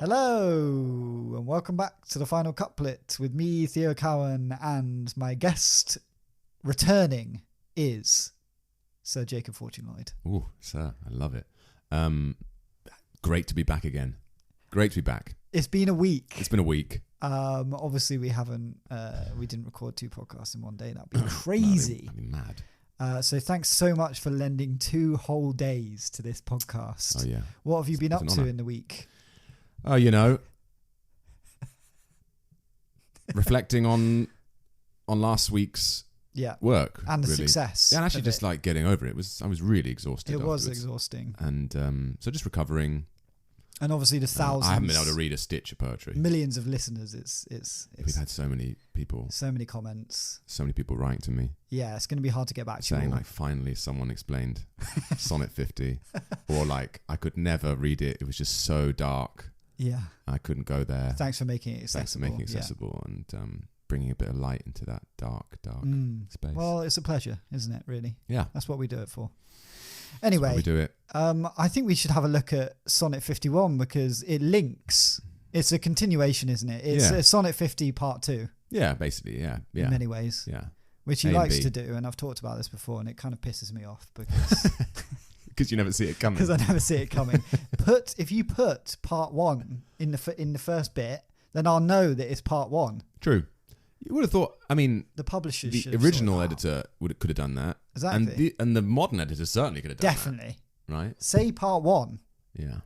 Hello, and welcome back to the final couplet with me, Theo Cowan, and my guest returning is Sir Jacob Fortune-Lloyd. Ooh, sir, I love it. Great to be back again. Great to be back. It's been a week. It's been a week. Obviously we didn't record 2 podcasts in one day. That'd be crazy. That'd be mad. So thanks so much for lending 2 whole days to this podcast. Oh yeah. What have you been up to honor. in the week? Oh, reflecting on last week's work and the really. success. Yeah, and actually just like getting over it. I was really exhausted. It was afterwards. exhausting. And so just recovering. And obviously the thousands. I haven't been able to read a stitch of poetry. Millions of listeners. It's We've had so many people. So many comments. So many people writing to me. Yeah, it's going to be hard to get back to. Saying like, finally someone explained Sonnet 50. Or like, I could never read it. It was just so dark. Yeah. I couldn't go there. Thanks for making it accessible. Thanks for making it accessible and bringing a bit of light into that dark space. Well, it's a pleasure, isn't it, really? Yeah. That's what we do it for. Anyway, we do it. I think we should have a look at Sonnet 51 because it links. It's a continuation, isn't it? It's Sonnet 50 part 2. Yeah, basically, yeah. In many ways. Yeah. Which he likes to do, and I've talked about this before, and it kind of pisses me off because... Because you never see it coming. Because I never see it coming. If you put part 1 in the first bit, then I'll know that it's part 1. True. You would have thought. I mean, the publisher, the original editor could have done that. Exactly. And the modern editor certainly could have done Definitely. that. Right. Say part 1. Yeah.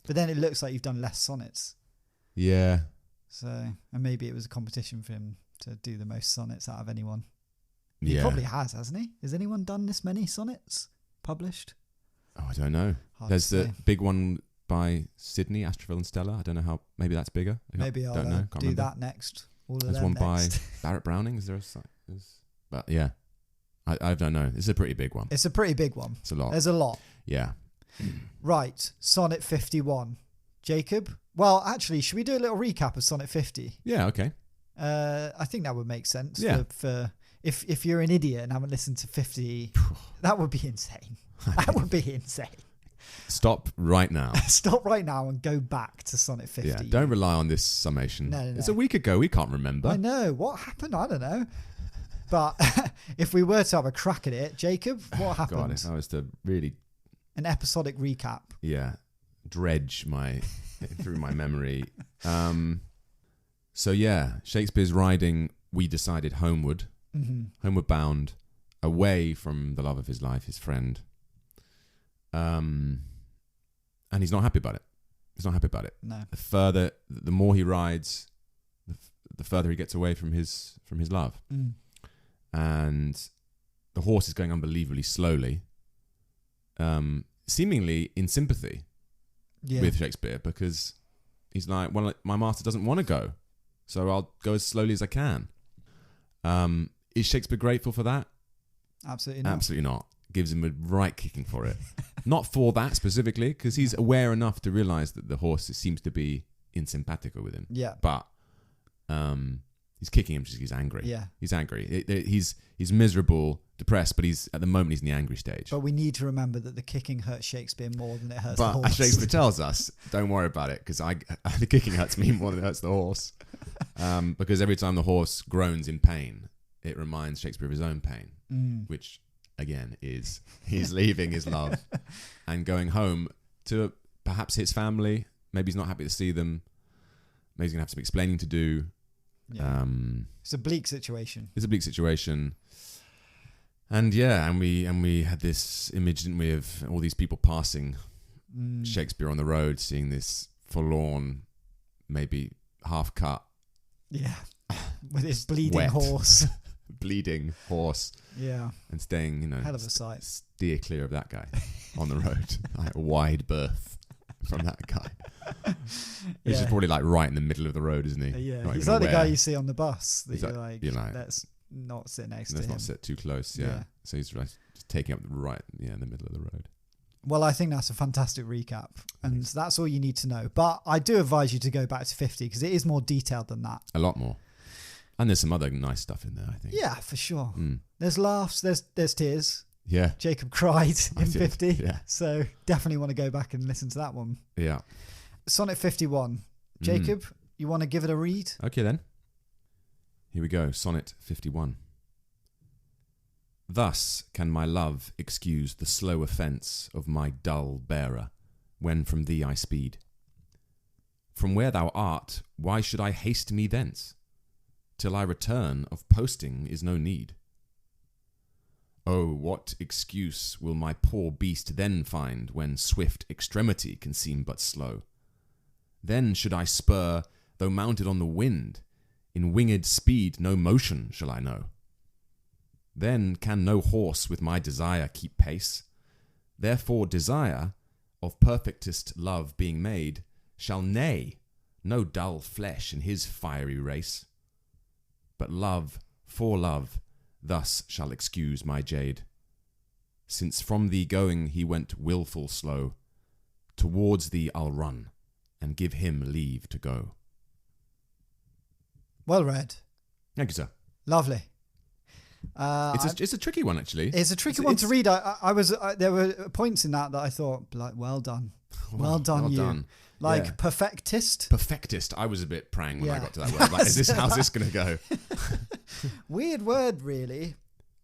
But then it looks like you've done less sonnets. Yeah. So, and maybe it was a competition for him to do the most sonnets out of anyone. Yeah. He probably hasn't he? Has anyone done this many sonnets published? Oh, I don't know. There's the big one by Sydney, Astroville and Stella. I don't know how. Maybe that's bigger. Maybe I'll do remember. that next. There's one by Barrett Browning. Is there but yeah, I don't know. It's a pretty big one. It's a pretty big one. It's a lot. There's a lot. Yeah. Right. Sonnet 51. Jacob? Well, actually, should we do a little recap of Sonnet 50? Yeah, okay. I think that would make sense. Yeah. For if you're an idiot and haven't listened to 50, that would be insane. That would be insane. Stop right now. Stop right now and go back to Sonnet 50. Yeah, don't rely on this summation. No. It's a week ago. We can't remember. I know. What happened? I don't know. But if we were to have a crack at it, Jacob, what happened? God, if I was to really... An episodic recap. Yeah. Dredge through my memory. So yeah, Shakespeare's riding, we decided, homeward. Mm-hmm. Homeward bound, away from the love of his life, his friend. And he's not happy about it. He's not happy about it. No. The more he rides, the further he gets away from his love. Mm. And the horse is going unbelievably slowly, seemingly in sympathy with Shakespeare, because he's like, well, my master doesn't want to go, so I'll go as slowly as I can. Is Shakespeare grateful for that? Absolutely not. Absolutely not. Gives him a right kicking for it. Not for that specifically, because he's aware enough to realise that the horse seems to be in simpatico with him. Yeah. But he's kicking him because he's angry. Yeah. He's angry. He's miserable, depressed, but at the moment he's in the angry stage. But we need to remember that the kicking hurts Shakespeare more than it hurts the horse. But as Shakespeare tells us, don't worry about it, because the kicking hurts me more than it hurts the horse. Because every time the horse groans in pain, it reminds Shakespeare of his own pain, which again is he's leaving his love and going home to perhaps his family. Maybe he's not happy to see them. Maybe he's going to have some explaining to do. Yeah. It's a bleak situation. And yeah, and we had this image, didn't we, of all these people passing Shakespeare on the road, seeing this forlorn, maybe half cut. Yeah. With his bleeding wet, horse. Bleeding horse. Yeah. And staying, hell of a sight. Steer clear of that guy on the road. Like a wide berth from that guy. He's just probably like right in the middle of the road, isn't he? Yeah. He's like the guy you see on the bus that you're like, let's not sit next to him. Let's not sit too close, yeah. So he's just taking up in the middle of the road. Well, I think that's a fantastic recap, and that's all you need to know. But I do advise you to go back to 50 because it is more detailed than that. A lot more. And there's some other nice stuff in there, I think. Yeah, for sure. There's laughs, there's tears. Yeah. Jacob cried in 50. Yeah. So definitely want to go back and listen to that one. Yeah. Sonnet 51. Jacob, you want to give it a read? Okay then. Here we go. Sonnet 51. Thus can my love excuse the slow offence of my dull bearer, when from thee I speed. From where thou art, why should I haste me thence? Till I return, of posting is no need. Oh, what excuse will my poor beast then find, when swift extremity can seem but slow? Then should I spur, though mounted on the wind, in winged speed no motion shall I know. Then can no horse with my desire keep pace. Therefore desire, of perfectest love being made, shall neigh, no dull flesh in his fiery race. But love, for love, thus shall excuse my jade. Since from thee going he went wilful-slow, towards thee I'll run, and give him leave to go. Well read. Thank you, sir. Lovely. It's a tricky one, actually. It's a tricky one to read. There were points in that I thought, like, well done. Well done, you. Done. Like, yeah. Perfectist. Perfectist. I was a bit praying when I got to that word. Like, how's this going to go? Weird word, really.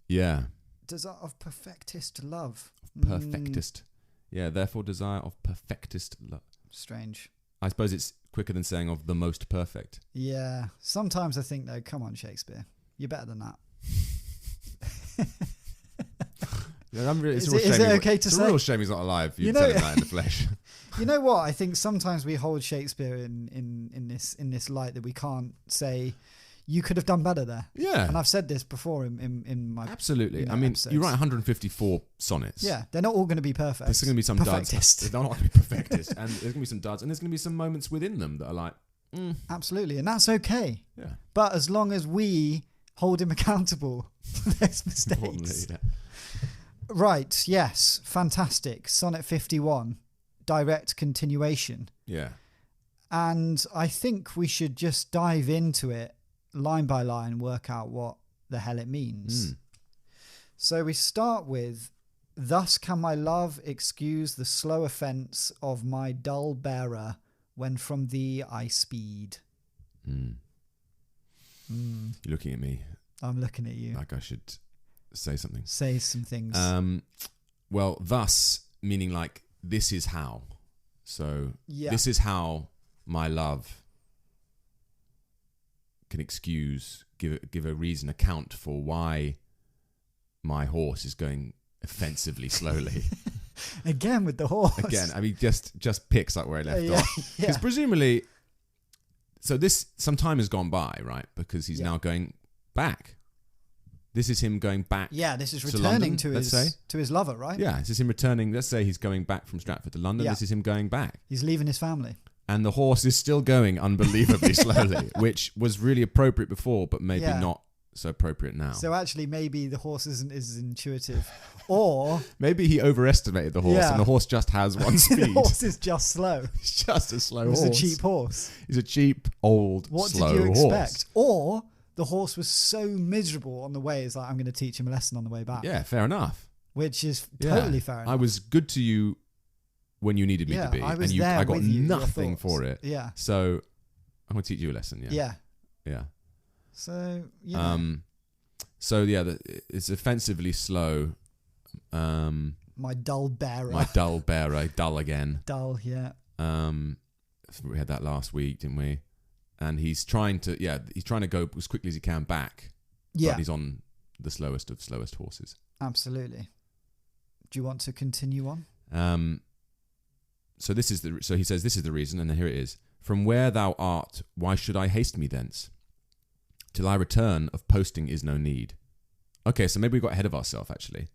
Yeah. Desire of perfectest love. Perfectist. Yeah, therefore desire of perfectest love. Strange. I suppose it's quicker than saying of the most perfect. Yeah. Sometimes I think, though, come on, Shakespeare. You're better than that. Yeah, is it okay to say? It's a real shame he's not alive. You tell him that in the flesh. You know what? I think sometimes we hold Shakespeare in this light that we can't say you could have done better there. Yeah, and I've said this before in my absolutely. I mean, episodes. You write 154 sonnets. Yeah, they're not all going to be perfect. There's going to be some duds. They're not going to be perfectist, and there's going to be some duds, and there's going to be some moments within them that are like, absolutely, and that's okay. Yeah, but as long as we hold him accountable for those mistakes. Yeah. Right, yes, fantastic. Sonnet 51, direct continuation. Yeah. And I think we should just dive into it line by line, work out what the hell it means. So we start with, thus can my love excuse the slow offence of my dull bearer, when from thee I speed. You're looking at me. I'm looking at you. Like I should say something. Say some things. Well, thus, meaning like, this is how. So, this is how my love can excuse, give a reason, account for why my horse is going offensively slowly. Again with the horse. Again, I mean, just picks up where I left off. Because presumably, so some time has gone by, right? Because he's now going back. This is him going back. Yeah, this is returning to his lover, right? Yeah, this is him returning. Let's say he's going back from Stratford to London. Yeah. This is him going back. He's leaving his family. And the horse is still going unbelievably slowly, which was really appropriate before, but maybe not so appropriate now. So actually, maybe the horse isn't as intuitive. Or maybe he overestimated the horse and the horse just has one speed. The horse is just slow. It's just a slow horse. It's a cheap horse. He's a cheap, old, slow horse. What did you expect? Or the horse was so miserable on the way, it's like, I'm going to teach him a lesson on the way back. Yeah, fair enough. Which is totally fair enough. I was good to you when you needed me to be. I got nothing for it. Yeah. So I'm going to teach you a lesson. Yeah. Yeah. So, it's offensively slow. My dull bearer. My dull bearer. Dull again. Dull, yeah. We had that last week, didn't we? And he's trying to go as quickly as he can back. Yeah. But he's on the slowest of slowest horses. Absolutely. Do you want to continue on? So he says, this is the reason, and then here it is. From where thou art, why should I haste me thence? Till I return, of posting is no need. Okay, so maybe we got ahead of ourselves, actually.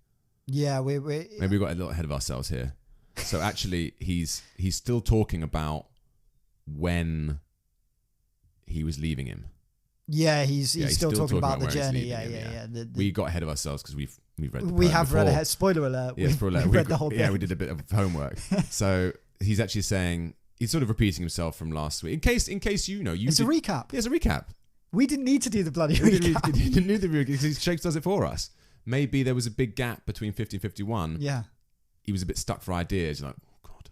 Yeah, maybe we got a little ahead of ourselves here. So actually, he's still talking about when he was leaving him. Yeah, he's still talking about the journey. Yeah. We got ahead of ourselves because we've read the we have before. Read ahead. Spoiler alert. Yeah, we read the whole thing. Yeah, we did a bit of homework. So he's actually saying, he's sort of repeating himself from last week. In case you know. It's a recap. Yeah, it's a recap. We didn't need to do the bloody recap. We didn't need the recap because Shakes does it for us. Maybe there was a big gap between 50 and 51. Yeah. He was a bit stuck for ideas. Like, oh, God.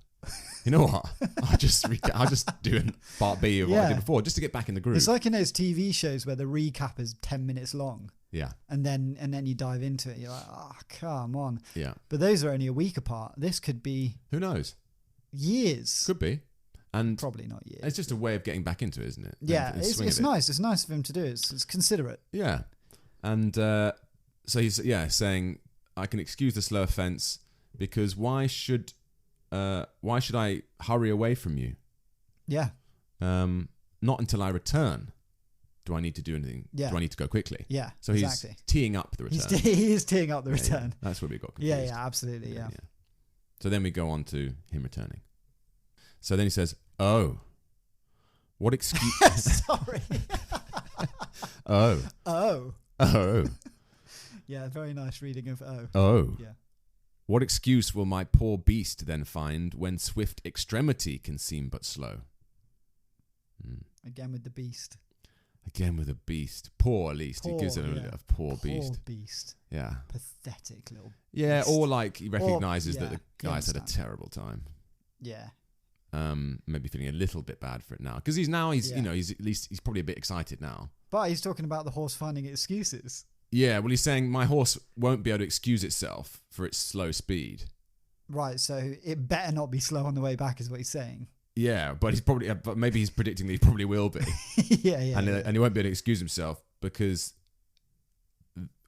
You know what? I'll just do part B of what I did before, just to get back in the groove. It's like in those TV shows where the recap is 10 minutes long. Yeah. And then you dive into it. You're like, oh, come on. Yeah. But those are only a week apart. This could be... Who knows? Years. Could be. And probably not years. It's just a way of getting back into it, isn't it? Yeah. It's nice. It's nice of him to do it. It's considerate. Yeah. And so he's saying, I can excuse the slow offence because why should I hurry away from you? Yeah. Not until I return do I need to do anything. Yeah. Do I need to go quickly? Yeah. So he's teeing up the return. He is teeing up the return. Yeah. That's where we got confused. Yeah, absolutely. Yeah. So then we go on to him returning. So then he says, "Oh, what excuse?" Sorry. Oh. Yeah, very nice reading of oh. Oh. Yeah. What excuse will my poor beast then find when swift extremity can seem but slow? Again with the beast. Again with a beast. Poor, at least. He gives it a poor beast. Poor beast. Yeah. Pathetic little beast. Yeah, or like he recognises that the guy's had a terrible time. Yeah. Maybe feeling a little bit bad for it now. Because he's at least he's probably a bit excited now. But he's talking about the horse finding excuses. Yeah, well, he's saying my horse won't be able to excuse itself for its slow speed. Right, so it better not be slow on the way back, is what he's saying. Yeah, but maybe he's predicting that he probably will be. And he won't be able to excuse himself because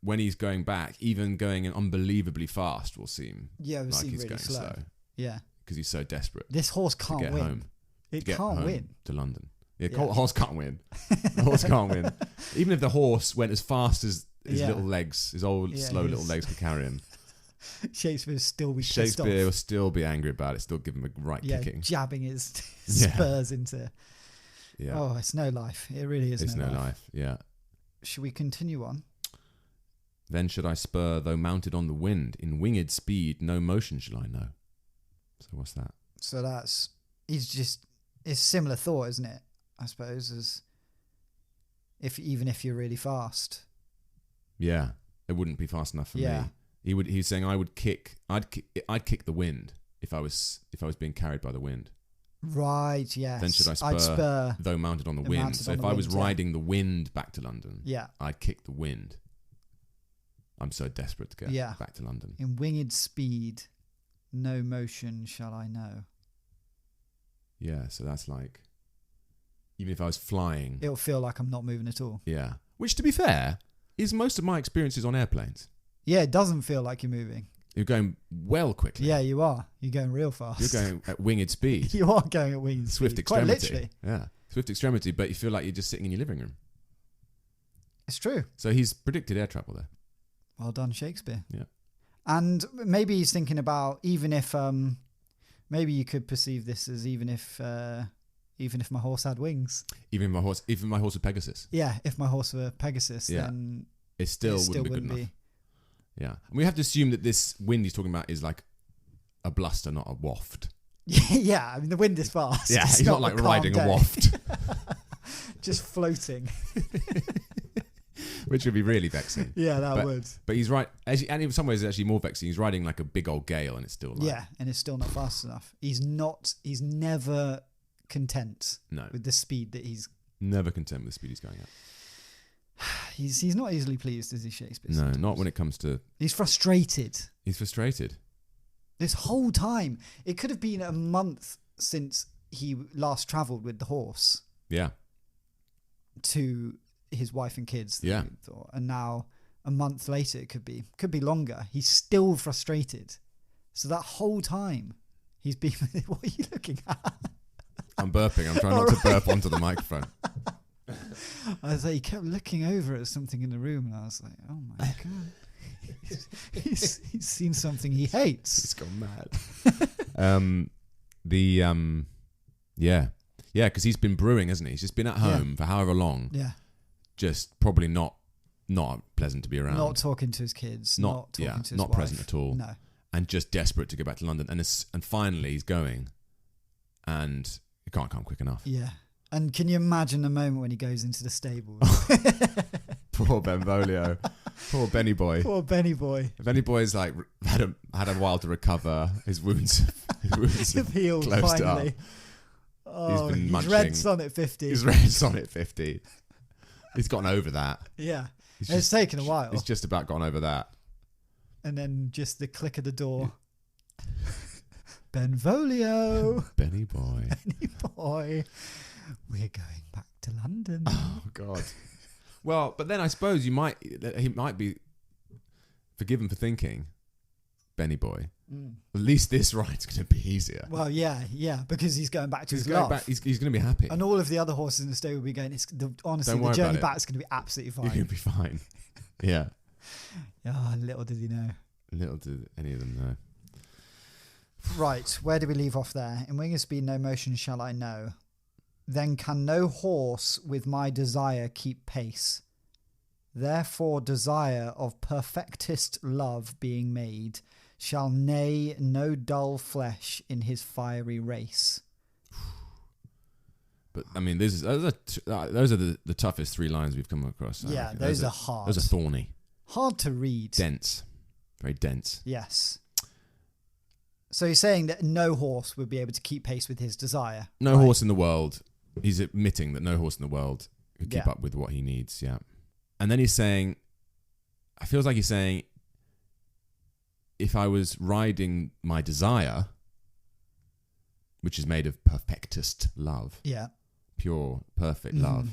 when he's going back, even going unbelievably fast will seem like he's really going slow. Yeah, because he's so desperate. This horse can't to get win. Home. It can't win to London. Yeah, the horse can't win. The horse can't win. Even if the horse went as fast as his little legs, his old slow little legs could carry him. Shakespeare will still be angry about it. Still give him a kicking, jabbing his spurs into. Yeah. Oh, it's no life. It really is. It's no life. Yeah. Should we continue on? Then should I spur, though mounted on the wind, in winged speed, no motion shall I know. So what's that? So it's similar thought, isn't it? I suppose as even if you're really fast. Yeah, it wouldn't be fast enough for me. He's saying I'd kick the wind if I was being carried by the wind. Right, yes. Then should I spur though mounted on the wind. So if I was riding the wind back to London, I'd kick the wind. I'm so desperate to get back to London. In winged speed, no motion shall I know. Yeah, so that's like, even if I was flying, it'll feel like I'm not moving at all. Yeah, which to be fair is most of my experiences on airplanes. Yeah, it doesn't feel like you're moving. You're going well quickly. Yeah, you are. You're going real fast. You're going at winged speed. You are going at winged Swift speed. extremity. Quite literally. Yeah, swift extremity, but you feel like you're just sitting in your living room. It's true. So he's predicted air travel there. Well done, Shakespeare. Yeah. And maybe he's thinking about even if maybe you could perceive this as even if my horse had wings. Even my horse was Pegasus. Yeah, if my horse were Pegasus, then it still wouldn't be good enough. Yeah. And we have to assume that this wind he's talking about is like a bluster, not a waft. Yeah, I mean the wind is fast. Yeah, he's not like riding a waft. Just floating. Which would be really vexing. Yeah, that would. But he's right, and in some ways it's actually more vexing. He's riding like a big old gale, and it's still like, and it's still not fast enough. He's never content. No. With the speed that he's never content with the speed he's going at. He's not easily pleased, is he, Shakespeare? No, not when it comes to. He's frustrated. He's frustrated. This whole time, it could have been a month since he last travelled with the horse. Yeah. To his wife and kids. Yeah. And now a month later, it could be longer. He's still frustrated. So that whole time, he's been. What are you looking at? I'm burping. I'm trying not to burp onto the microphone. I was like, he kept looking over at something in the room, and I was like, oh my god, he's seen something he hates. He's gone mad. Because he's been brewing, hasn't he? He's just been at home for however long. Yeah. Just probably not pleasant to be around. Not talking to his kids. Not talking to his not wife. Present at all. No. And just desperate to go back to London, and finally he's going, and he can't come quick enough. Yeah. And can you imagine the moment when he goes into the stable? Poor Benvolio. Poor Benny boy. Poor Benny boy. Benny boy's like had a while to recover. His wounds Have healed closed finally. up. Oh, been he's munching. read Sonnet 50. He's read Sonnet 50. He's gotten over that. Yeah. It's It's taken a while. He's just about gotten over that. And then just the click of the door. Benvolio. Benny boy. Benny boy. We're going back to London. Oh God. Well, but then I suppose he might be forgiven for thinking, Benny boy. At least this ride's going to be easier. Well, yeah, because he's going back to his going love. back. He's going to be happy. And all of the other horses in the stable will be going, honestly, Don't the worry journey about it. back's going to be absolutely You're going fine. to be fine. Yeah. Oh, little did he know. Little did any of them know. Right, where do we leave off there? In wing of speed, no motion shall I know. Then can no horse with my desire keep pace. Therefore desire of perfectest love being made shall neigh no dull flesh in his fiery race. But I mean, those are the toughest three lines we've come across. Yeah, those are hard. Those are thorny. Hard to read. Dense. Very dense. Yes. So he's saying that no horse would be able to keep pace with his desire. No right? horse in the world. He's admitting that no horse in the world could keep Yeah. up with what he needs. Yeah. And then he's saying, I feels like he's saying, if I was riding my desire, which is made of perfectest love, Yeah. pure, perfect love,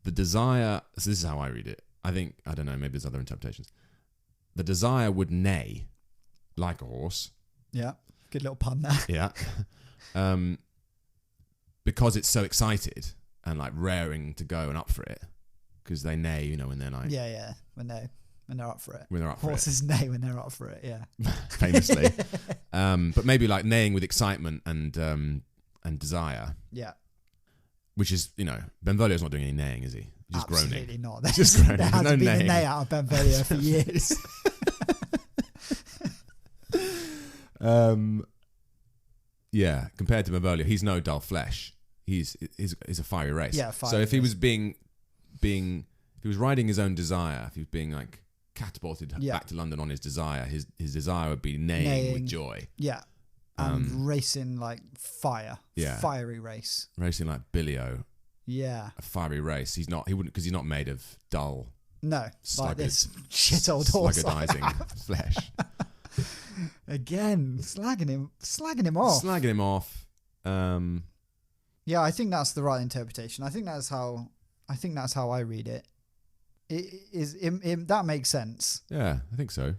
the desire, so this is how I read it. I don't know, maybe there's other interpretations. The desire would neigh like a horse. Yeah. Good little pun there. Yeah. Because it's so excited and like raring to go and up for it. Because they neigh, when they're like... Yeah. When they're up for it. When they're up for Horses neigh when they're up for it, yeah. Famously. But maybe like neighing with excitement and desire. Yeah. Which is, Benvolio's not doing any neighing, is he? He's just Absolutely groaning. not. Just groaning. There There's hasn't no been neighing. a neigh out of Benvolio for years. Yeah, compared to Benvolio, he's no dull flesh. He's a fiery race. Yeah, so if he was if he was riding his own desire, if he was being like catapulted back to London on his desire, his desire would be neighing with joy. Yeah. And racing like fire. Yeah. Fiery race. Racing like Billy-O, Yeah. a fiery race. He wouldn't, because he's not made of dull, No. sluggard, like this shit old horse. sluggardizing flesh. Again, slagging him off. Slagging him off. Yeah, I think that's the right interpretation. I think that's how I read it. That makes sense. Yeah, I think so.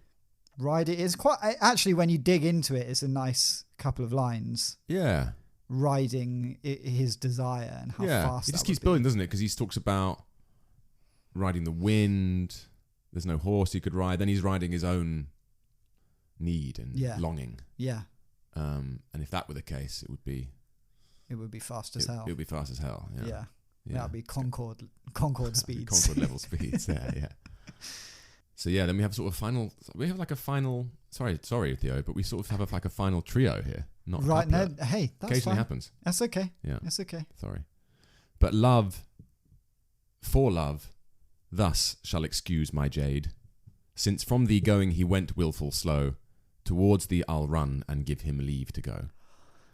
Right, it is quite actually when you dig into it, it's a nice couple of lines Yeah. riding his desire and how fast. He that just keeps would be. building, doesn't it? Because he talks about riding the wind. There's no horse he could ride. Then he's riding his own need and longing. Yeah, And if that were the case, it would be fast as hell. It would be fast as hell. Yeah. That would be Concorde speeds. Concorde level speeds. Yeah. So then we have sort of final. We have like a final. Sorry, Theo, but we sort of have like a final trio here. Not Right. No. couplet. Hey, that's Occasionally fine. happens. That's okay. Yeah. That's okay. Sorry. But love, for love, thus shall excuse my jade. Since from thee going he went wilful-slow, towards thee I'll run and give him leave to go.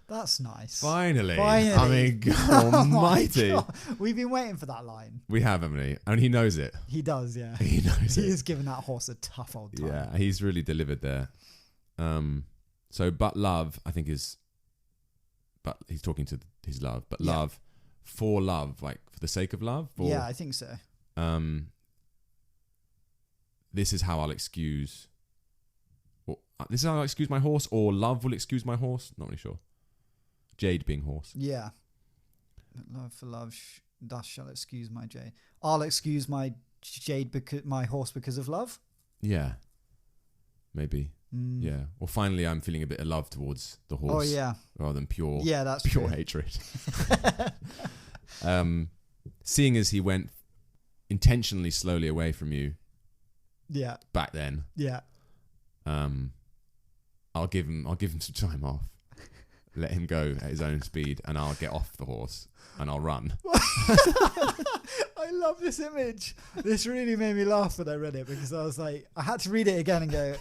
That's nice. Finally. I mean, God almighty. God. We've been waiting for that line. We have, haven't we? And he knows it. He does, yeah. He knows He it. is giving that horse a tough old time. Yeah, he's really delivered there. So, but love, I think but he's talking to his love, but love, for love, like for the sake of love. Yeah, I think so. This is how I'll excuse. This is how I'll excuse my horse, or love will excuse my horse. Not really sure. Jade being horse. Yeah. Love for love, thus shall excuse my jade. I'll excuse my jade because my horse because of love. Yeah. Maybe. Yeah. Or finally, I'm feeling a bit of love towards the horse. Oh yeah. Rather than pure. Yeah, that's pure true. hatred. Seeing as he went intentionally slowly away from you. Yeah. Back then. Yeah. I'll give him some time off. let him go at his own speed, and I'll get off the horse and I'll run. I love this image. This really made me laugh when I read it, because I was like, I had to read it again and go,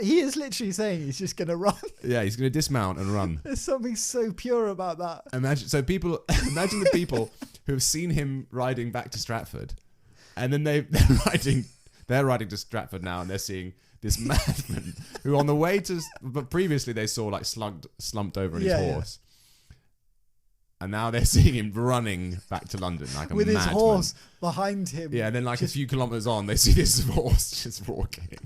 he is literally saying he's just going to run. Yeah, he's going to dismount and run. There's something so pure about that. Imagine the people who have seen him riding back to Stratford, and then they're riding to Stratford now, and they're seeing this madman who on the way to, but previously they saw like slumped over on his horse. And now they're seeing him running back to London like a with madman. His horse behind him. Yeah, and then like a few kilometres on, they see this horse just walking.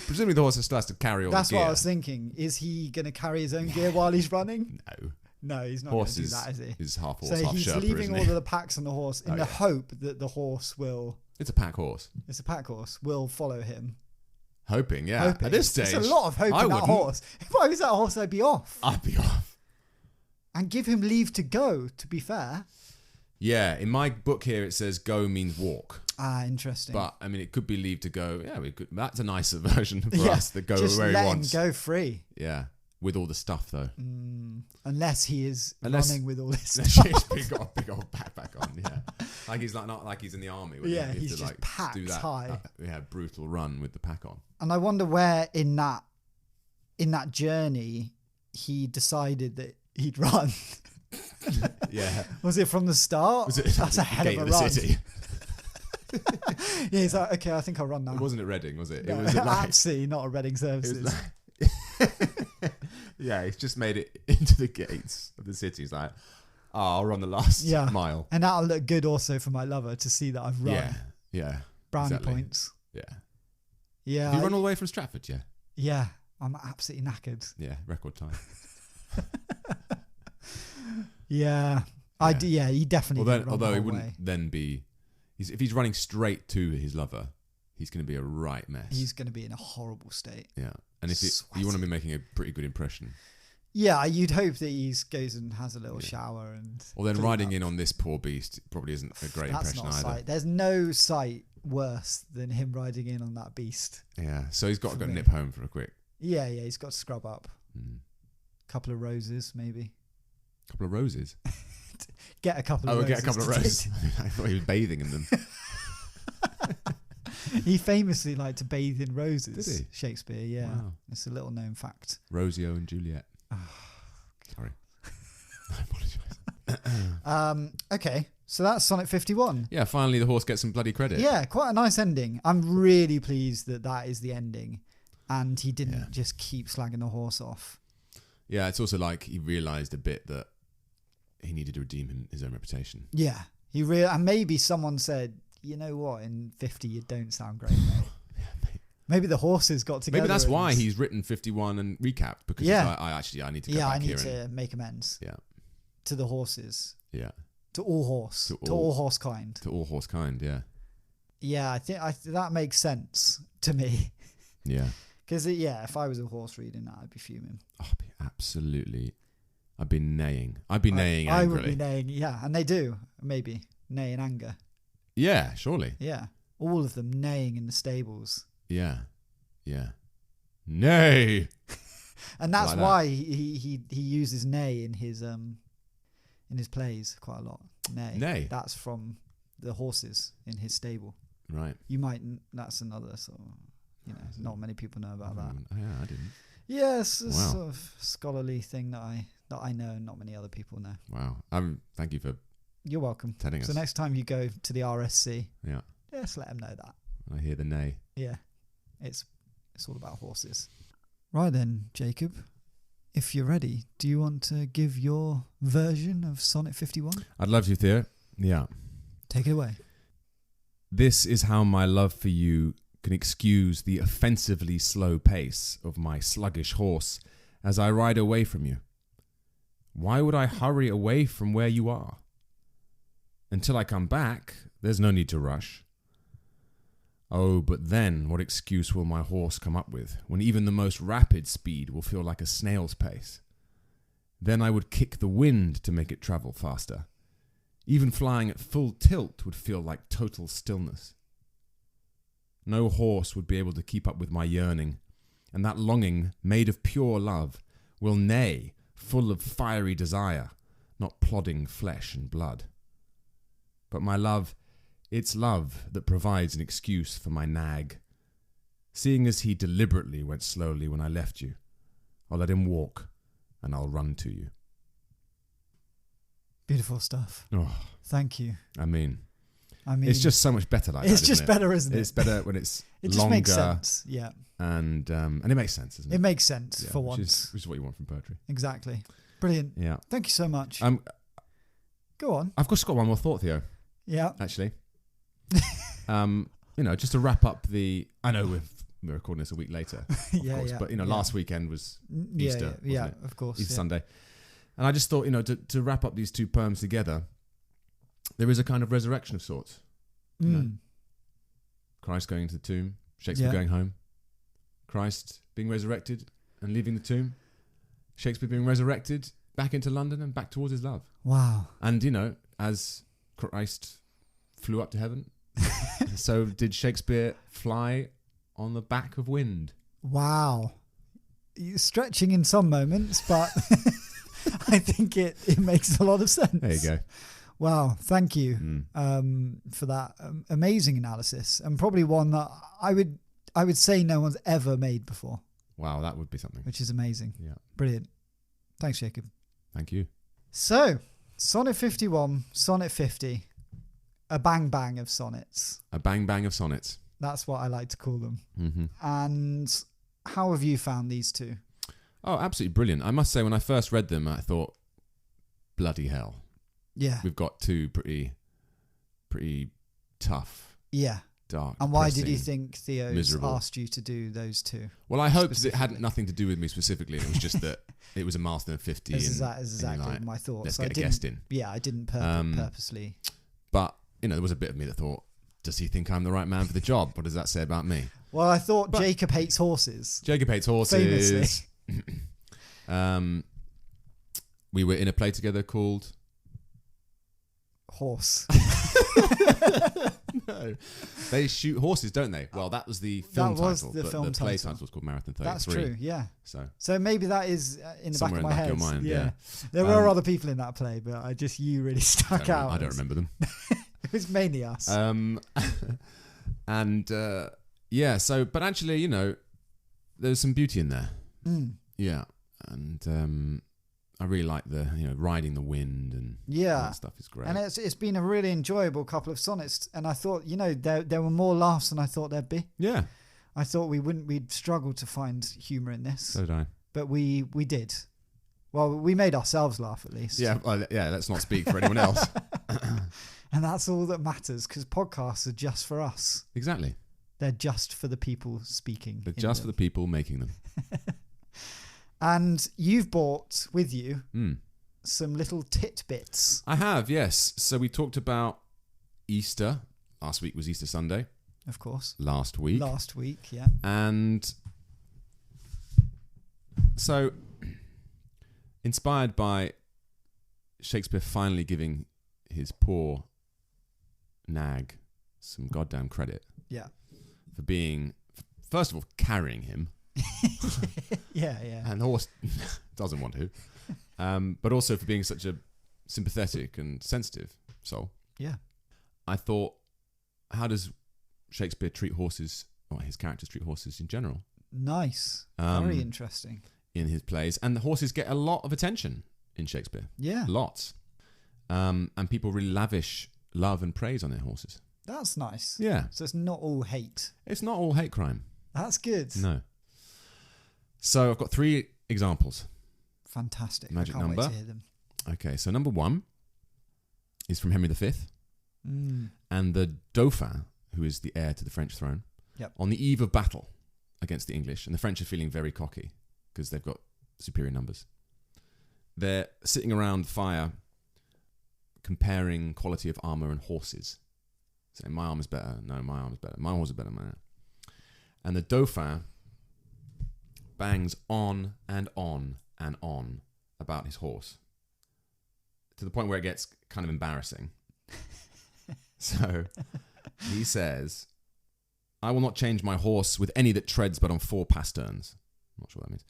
Presumably the horse still has to carry all the gear. That's what I was thinking. Is he going to carry his own gear while he's running? No, he's not going to do that, is he? He's half horse, so half he's Sherpa, leaving all of the packs on the horse in the hope that the horse will... It's a pack horse. It's a pack horse. Will follow him. Hoping, yeah. Hoping. At this stage... There's a lot of hope in that horse. If I was that horse, I'd be off. And give him leave to go, to be fair. Yeah, in my book here it says go means walk. Ah, interesting. But, I mean, it could be leave to go. Yeah, we could. That's a nicer version for us that go where he wants. Just let him go free. Yeah, with all the stuff, though. Unless he is running with all this stuff. Shakespeare got a big old backpack on, yeah. Like he's not like he's in the army. Yeah, he's just packed do that, high. Brutal run with the pack on. And I wonder where in that journey he decided that he'd run. Yeah. Was it from the start? That's a hell of a run. City? Yeah, he's like, okay, I think I'll run now. It wasn't at Reading, was it? No, it was absolutely not at Reading Services. Yeah, he's just made it into the gates of the city. He's like, I'll run the last mile. And that'll look good also for my lover to see that I've run. Yeah. Brownie points. Yeah. Yeah. Have you run all the way from Stratford, yeah? Yeah. I'm absolutely knackered. Yeah, record time. Yeah. He definitely although he wouldn't then be... if he's running straight to his lover, he's going to be a right mess. He's going to be in a horrible state. Yeah. And if you want to be making a pretty good impression. Yeah, you'd hope that he goes and has a little shower and... Or then riding in on this poor beast probably isn't a great impression either. Sight. There's no sight worse than him riding in on that beast. Yeah, so he's got to go nip home for a quick... Yeah, he's got to scrub up. Couple of roses, maybe. Couple of roses? Get a couple of roses. Get a couple of roses. I thought he was bathing in them. He famously liked to bathe in roses. Did he? Shakespeare, yeah. Wow. It's a little known fact. Romeo and Juliet. Sorry. I apologise. Okay, so that's Sonnet 51. Yeah, finally the horse gets some bloody credit. Yeah, quite a nice ending. I'm really pleased that is the ending. And he didn't just keep slagging the horse off. Yeah, it's also like he realised a bit that he needed to redeem his own reputation. Yeah. And maybe someone said, you know what, in 50 you don't sound great, mate. Maybe the horses got together. Maybe that's why he's written 51 and recapped, because he's like, I need to go back here. Yeah, I need to make amends. Yeah. To the horses. Yeah. To all horse. To all horse kind. To all horse kind, yeah. Yeah, I think that makes sense to me. Yeah. Because, if I was a horse reading that, I'd be fuming. I'd be absolutely... I'd be neighing. I'd be neighing angrily. I would be neighing, yeah. And they do, maybe, neigh in anger. Yeah, surely. Yeah. All of them neighing in the stables. Yeah. Yeah. Neigh! And that's why he uses neigh in his plays quite a lot. Neigh. That's from the horses in his stable. Right. That's another sort of... not many people know about that. Yeah, I didn't. Yeah, it's a sort of scholarly thing that I know and not many other people know. Wow. Thank you for... You're welcome. Telling us. So next time you go to the RSC, just let them know that. I hear the neigh. Yeah, it's all about horses. Right then, Jacob, if you're ready, do you want to give your version of Sonnet 51? I'd love to, Theo. Yeah. Take it away. This is how my love for you can excuse the offensively slow pace of my sluggish horse as I ride away from you. Why would I hurry away from where you are? Until I come back, there's no need to rush. Oh, but then what excuse will my horse come up with, when even the most rapid speed will feel like a snail's pace? Then I would kick the wind to make it travel faster. Even flying at full tilt would feel like total stillness. No horse would be able to keep up with my yearning, and that longing, made of pure love, will neigh, full of fiery desire, not plodding flesh and blood. But my love, it's love that provides an excuse for my nag. Seeing as he deliberately went slowly when I left you, I'll let him walk and I'll run to you. Beautiful stuff. Oh, Thank you. I mean, it's just so much better like that. It's just better, isn't it? It's better when it's it longer. Just makes sense. Yeah. And it makes sense, doesn't it? It makes sense for once. Which is what you want from poetry. Exactly. Brilliant. Yeah. Thank you so much. Go on. I've just got one more thought, Theo. Yeah. Actually. Just to wrap up I know we're recording this a week later, of course, but last weekend was Easter, wasn't it? Of course. Easter Sunday. And I just thought, to wrap up these two poems together, there is a kind of resurrection of sorts. Christ going into the tomb, Shakespeare going home, Christ being resurrected and leaving the tomb, Shakespeare being resurrected back into London and back towards his love. Wow. And, as Christ flew up to heaven, so did Shakespeare fly on the back of wind. Wow. You're stretching in some moments, but I think it makes a lot of sense. There you go. Wow, thank you for that amazing analysis, and probably one that I would say no one's ever made before. Wow, that would be something. Which is amazing. Yeah. Brilliant. Thanks, Jacob. Thank you. So, Sonnet 51, Sonnet 50, a bang of sonnets. A bang of sonnets. That's what I like to call them. Mm-hmm. And how have you found these two? Oh, absolutely brilliant. I must say, when I first read them, I thought, bloody hell. Yeah. We've got two pretty tough, dark, and why did you think Theo's miserable. Asked you to do those two? Well, I hope it had nothing to do with me specifically. It was just that it was a milestone of 50. That's exactly my thoughts. Let's get a guest in. Yeah, I didn't purposely. But, there was a bit of me that thought, does he think I'm the right man for the job? What does that say about me? Well, I thought Jacob hates horses. Jacob hates horses. Famously. We were in a play together called... Horse. No. They shoot horses, don't they? Well, that was the film title. The play title was called Marathon 33. That's true, yeah. So maybe that is in the back of my head. Your mind, yeah. There were other people in that play, but you really stuck out. I don't remember them. It was mainly us. But actually, there's some beauty in there. Mm. Yeah. And I really like the, riding the wind and all that stuff is great. And it's been a really enjoyable couple of sonnets. And I thought, there were more laughs than I thought there'd be. Yeah. I thought we'd struggle to find humour in this. So did I. But we did. Well, we made ourselves laugh at least. Yeah, let's not speak for anyone else. And that's all that matters, because podcasts are just for us. Exactly. They're just for the people speaking. They're just for the people making them. And you've brought with you some little titbits. I have, yes. So we talked about Easter. Last week was Easter Sunday. Of course. Last week, yeah. And so, inspired by Shakespeare finally giving his poor nag some goddamn credit. Yeah. For being, first of all, carrying him. Yeah. And the horse doesn't want to. But also for being such a sympathetic and sensitive soul. Yeah. I thought, how does Shakespeare treat horses, or his characters treat horses in general? Nice. Very interesting. In his plays. And the horses get a lot of attention in Shakespeare. Yeah. Lots. And people really lavish love and praise on their horses. That's nice. Yeah. So it's not all hate. It's not all hate crime. That's good. No. So I've got 3 examples. Fantastic. Magic I can't number. wait to hear them. Okay, so number 1 is from Henry V. And the Dauphin, who is the heir to the French throne, on the eve of battle against the English. And the French are feeling very cocky because they've got superior numbers. They're sitting around the fire comparing quality of armour and horses. Saying, my arm is better. No, my arm is better. My horse is better. And the Dauphin bangs on and on and on about his horse to the point where it gets kind of embarrassing. So he says, I will not change my horse with any that treads but on 4 pasterns. I'm not sure what that means.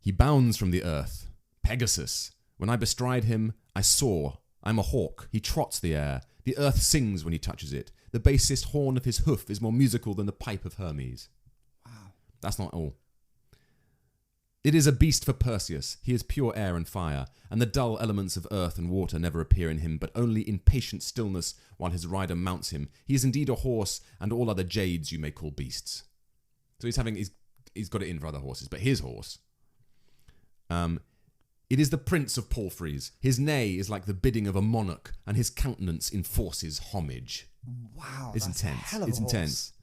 He bounds from the earth. Pegasus. When I bestride him, I soar. I'm a hawk. He trots the air. The earth sings when he touches it. The basest horn of his hoof is more musical than the pipe of Hermes. Wow. That's not all. It is a beast for Perseus. He is pure air and fire, and the dull elements of earth and water never appear in him, but only in patient stillness while his rider mounts him. He is indeed a horse, and all other jades you may call beasts. So he's got it in for other horses, but his horse. It is the prince of palfreys. His neigh is like the bidding of a monarch, and his countenance enforces homage. Wow, it's that's intense. A hell of it's a horse. Intense.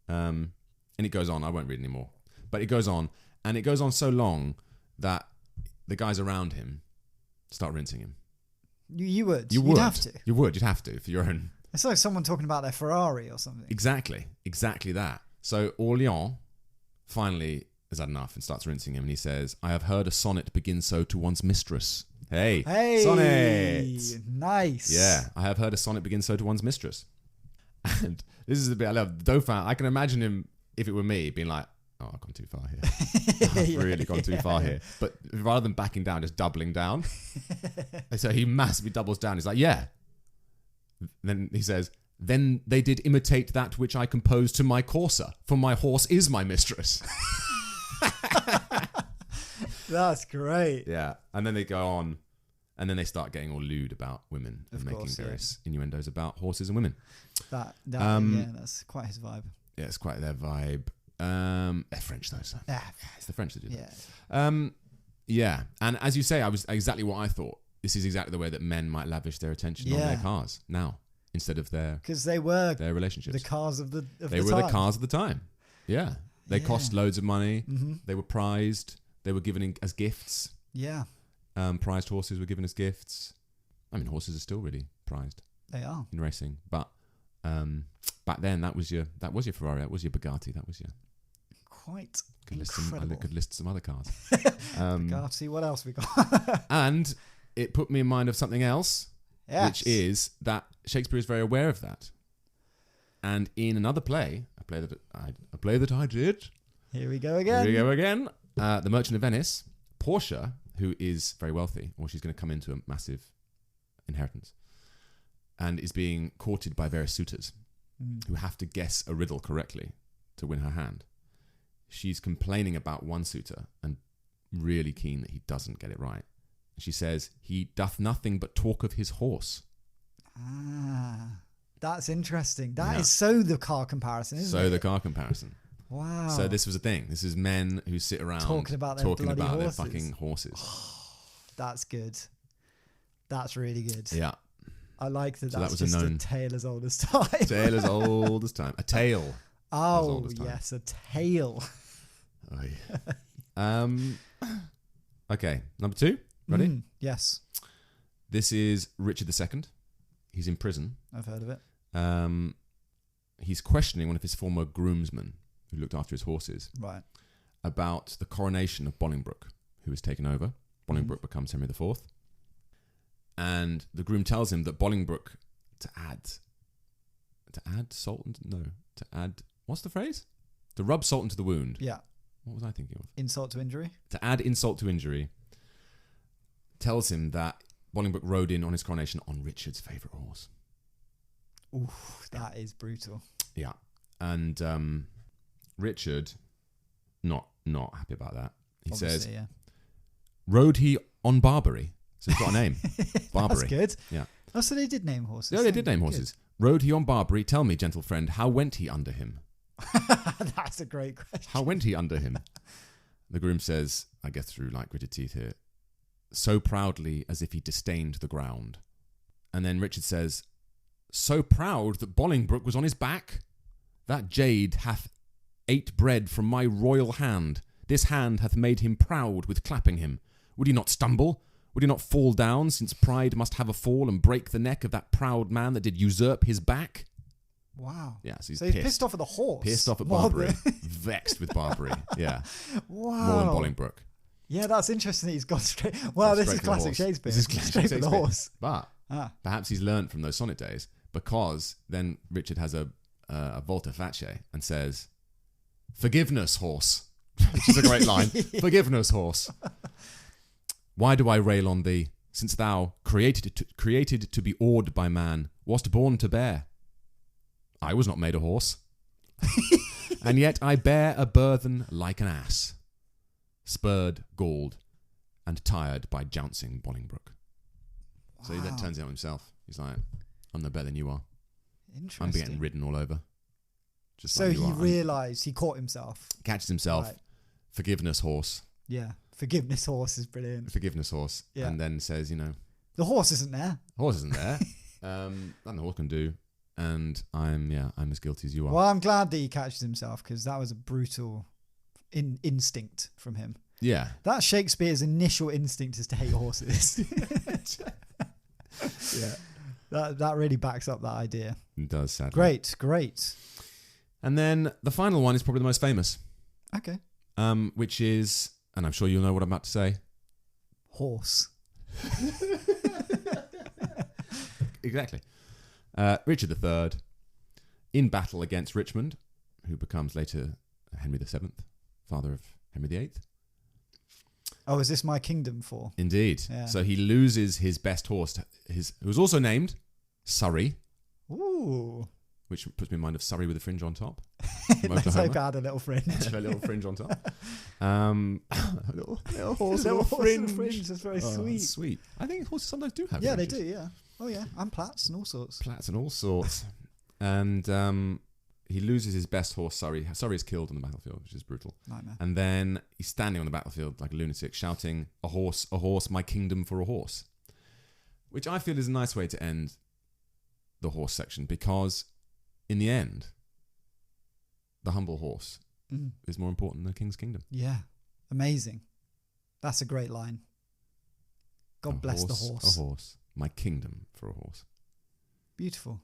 And it goes on. I won't read anymore, but it goes on. And it goes on so long that the guys around him start rinsing him. You would. You'd You'd have to. You would. You'd have to for your own. It's like someone talking about their Ferrari or something. Exactly that. So Orléans finally has had enough and starts rinsing him. And he says, I have heard a sonnet begin so to one's mistress. Hey, sonnet. Nice. Yeah, I have heard a sonnet begin so to one's mistress. And this is the bit I love. Dauphin, I can imagine him, if it were me, being like, oh, I've gone too far here. I've really gone too far here. But rather than backing down, just doubling down. So he massively doubles down. He's like, yeah. Then he says, then they did imitate that which I composed to my courser, for my horse is my mistress. That's great. Yeah. And then they go on, and then they start getting all lewd about women and making various innuendos about horses and women. That's quite his vibe. Yeah, it's quite their vibe. They're French though, so yeah, it's the French that do that. Yeah, and as you say, I was exactly what I thought. This is exactly the way that men might lavish their attention on their cars now instead of because they were their relationships. The cars of the they were the cars of the time. Yeah, they cost loads of money. Mm-hmm. They were prized. They were given as gifts. Yeah, prized horses were given as gifts. I mean, horses are still really prized. They are in racing, but back then that was your Ferrari, that was your Bugatti, that was your quite I could list some other cars. Bugatti, what else we got? And it put me in mind of something else, which is that Shakespeare is very aware of that. And in another play, a play that I did. Here we go again. The Merchant of Venice. Portia, who is very wealthy, or she's going to come into a massive inheritance, and is being courted by various suitors who have to guess a riddle correctly to win her hand. She's complaining about one suitor and really keen that he doesn't get it right. She says, he doth nothing but talk of his horse. Ah, that's interesting. That is so the car comparison, isn't it? So the car comparison. Wow. So this was a thing. This is men who sit around talking about their fucking horses. That's good. That's really good. Yeah. I like that. So That's that was just a tale as old as time. Tale as old as time. A tale. Oh, yes, a tale. Oh, yeah. Okay, number 2. Ready? Yes. This is Richard II. He's in prison. I've heard of it. He's questioning one of his former groomsmen who looked after his horses. Right. About the coronation of Bolingbroke, who was taken over. Bolingbroke becomes Henry IV. And the groom tells him that Bolingbroke to add salt to add what's the phrase? To rub salt into the wound. Yeah. What was I thinking of? Insult to injury. To add insult to injury. Tells him that Bolingbroke rode in on his coronation on Richard's favourite horse. Ooh, that is brutal. Yeah. And Richard not happy about that. He says, rode he on Barbary? So he's got a name. Barbary. That's good. Yeah. Oh, so they did name horses. Yeah, they did name horses. Rode he on Barbary? Tell me, gentle friend, how went he under him? That's a great question. How went he under him? The groom says, I get through like gritted teeth here, so proudly as if he disdained the ground. And then Richard says, so proud that Bolingbroke was on his back? That jade hath ate bread from my royal hand. This hand hath made him proud with clapping him. Would he not stumble? Would he not fall down, since pride must have a fall and break the neck of that proud man that did usurp his back? Wow. Yeah, so he's pissed off at the horse. Pissed off at Barbary. Vexed with Barbary. Yeah. Wow. More than Bolingbroke. Yeah, that's interesting that he's gone straight. Well, this is classic Shakespeare. This is classic straight Shakespeare. for the horse. But perhaps he's learned from those sonnet days, because then Richard has a volte face and says, forgiveness, horse. which is a great line. Forgiveness, horse. Why do I rail on thee, since thou, created to be awed by man, wast born to bear? I was not made a horse, and yet I bear a burthen like an ass, spurred, galled, and tired by jouncing Bolingbroke. Wow. So he then turns it on himself. He's like, I'm no better than you are. Interesting. I'm getting ridden all over. Just so like you he are. realised, he caught himself. Catches himself. Right. Forgiveness, horse. Yeah. Forgiveness, horse is brilliant. Forgiveness, horse. Yeah. And then says, the horse isn't there. Horse isn't there. Nothing the horse can do. And I'm as guilty as you are. Well, I'm glad that he catches himself, because that was a brutal instinct from him. Yeah. That's Shakespeare's initial instinct, is to hate horses. Yeah. That really backs up that idea. It does, sadly. Great. And then the final one is probably the most famous. Okay. Which is, and I'm sure you'll know what I'm about to say. Horse. Exactly. Richard III, in battle against Richmond, who becomes later Henry VII, father of Henry VIII. Oh, is this my kingdom for? Indeed. Yeah. So he loses his best horse, who was also named Surrey. Ooh. Which puts me in mind of Surrey with a fringe on top. Let's hope I had a little fringe. A little fringe on top. A little horse with a fringe. That's very sweet. Sweet. I think horses sometimes do have fringes. They do, yeah. Oh, yeah. And plaits and all sorts. And he loses his best horse, Surrey. Surrey is killed on the battlefield, which is brutal. Nightmare. And then he's standing on the battlefield like a lunatic, shouting, a horse, my kingdom for a horse. Which I feel is a nice way to end the horse section, because in the end, the humble horse is more important than the king's kingdom. Yeah. Amazing. That's a great line. God bless the horse. A horse. My kingdom for a horse. Beautiful.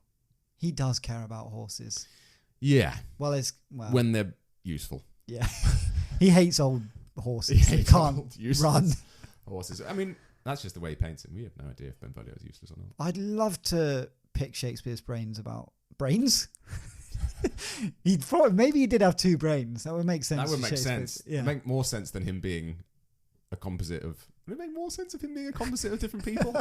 He does care about horses. Yeah. Well, when they're useful. Yeah. He hates old horses. He can't run. Horses. I mean, that's just the way he paints him. We have no idea if Benvolio is useless or not. I'd love to pick Shakespeare's brains about brains. Maybe he did have two brains. That would make sense. That would make sense. Yeah. It'd make more sense than him being a composite of. Would it make more sense of him being a composite of different people?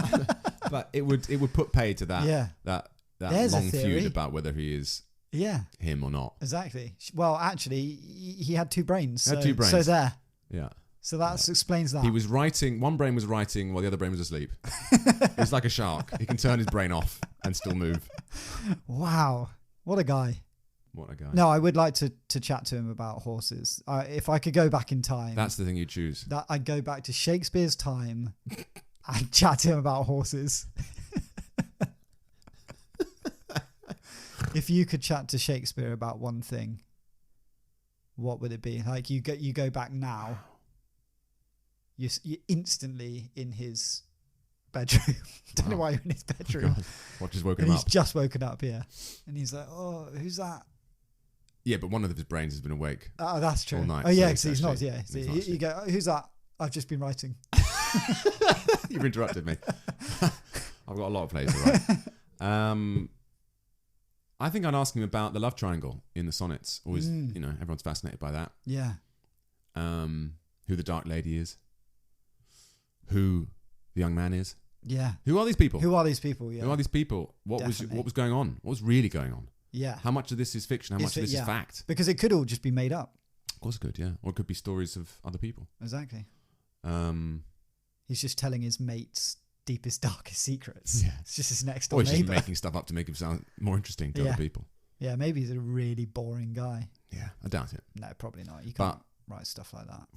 But it would put pay to that. Yeah. That There's long feud about whether he is. Yeah. Him or not. Exactly. Well, actually, he had two brains. He had two brains. So there. Yeah. So that explains that. He was writing. One brain was writing while the other brain was asleep. It was like a shark. He can turn his brain off and still move. Wow. What a guy. What a guy. No, I would like to chat to him about horses. If I could go back in time. That's the thing you choose. That I'd go back to Shakespeare's time and chat to him about horses. If you could chat to Shakespeare about one thing, what would it be? Like you go back now, you're instantly in his bedroom. Don't know why you're in his bedroom. God. What, just woken him up? He's just woken up, yeah. And he's like, oh, who's that? Yeah, but one of his brains has been awake. Oh, that's true. All night, oh, yeah, because he's not. Yeah, so you go, who's that? I've just been writing. You've interrupted me. I've got a lot of plays to write. I think I'd ask him about the love triangle in the sonnets. Always, everyone's fascinated by that. Yeah. Who the dark lady is. Who the young man is. Yeah. Who are these people? Yeah. Who are these people? What was going on? What was really going on? Yeah. How much of this is fiction? How much of this is fact? Because it could all just be made up. Of course it could, yeah. Or it could be stories of other people. Exactly. He's just telling his mates deepest, darkest secrets. Yeah. It's just his next door neighbor. Or he's just making stuff up to make him sound more interesting to other people. Yeah, maybe he's a really boring guy. Yeah, I doubt it. No, probably not. You can't write stuff like that.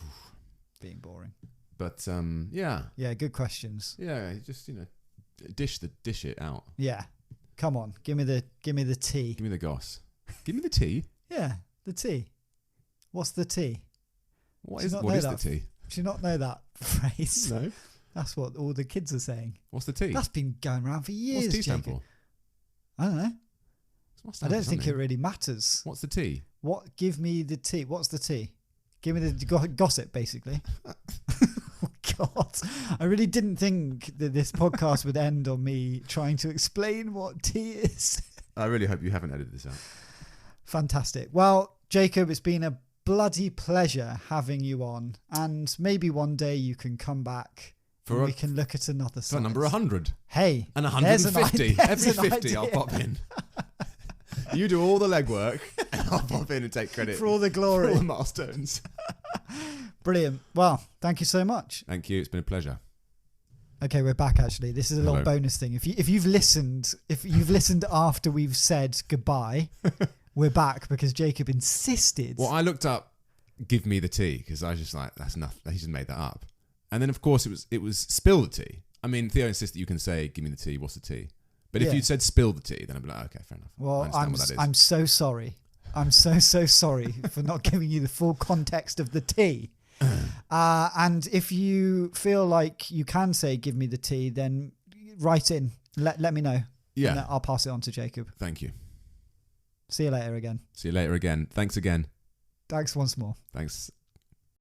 Being boring. But, yeah. Yeah, good questions. Yeah, just, dish it out. Yeah. Come on, give me the tea. Give me the goss. Give me the tea? Yeah, the tea. What's the tea? What is the tea? Do you not know that phrase? No. That's what all the kids are saying. What's the tea? That's been going around for years. What's tea stand for? I don't know. I don't think it really matters. What's the tea? Give me the tea. What's the tea? Give me the gossip, basically. Oh, God. I really didn't think that this podcast would end on me trying to explain what tea is. I really hope you haven't edited this out. Fantastic. Well, Jacob, it's been a bloody pleasure having you on. And maybe one day you can come back and we can look at another for sonnet. number 100. Hey. And 150. Every 50 idea. I'll pop in. You do all the legwork and I'll pop in and take credit. For all the glory. For all the milestones. Brilliant. Well, thank you so much. Thank you. It's been a pleasure. Okay, we're back actually. This is a little bonus thing. If you've listened after we've said goodbye, we're back because Jacob insisted. Well, I looked up "give me the tea" because I was just like, that's enough. He just made that up. And then of course it was spill the tea. I mean, Theo insists that you can say "give me the tea." What's the tea? But if you said "spill the tea," then I'd be like, okay, fair enough. Well, I'm so sorry. I'm so sorry for not giving you the full context of the tea. And if you feel like you can say "give me the tea," then write in. Let me know. Yeah, and I'll pass it on to Jacob. Thank you. See you later again. See you later again. Thanks again. Thanks once more. Thanks.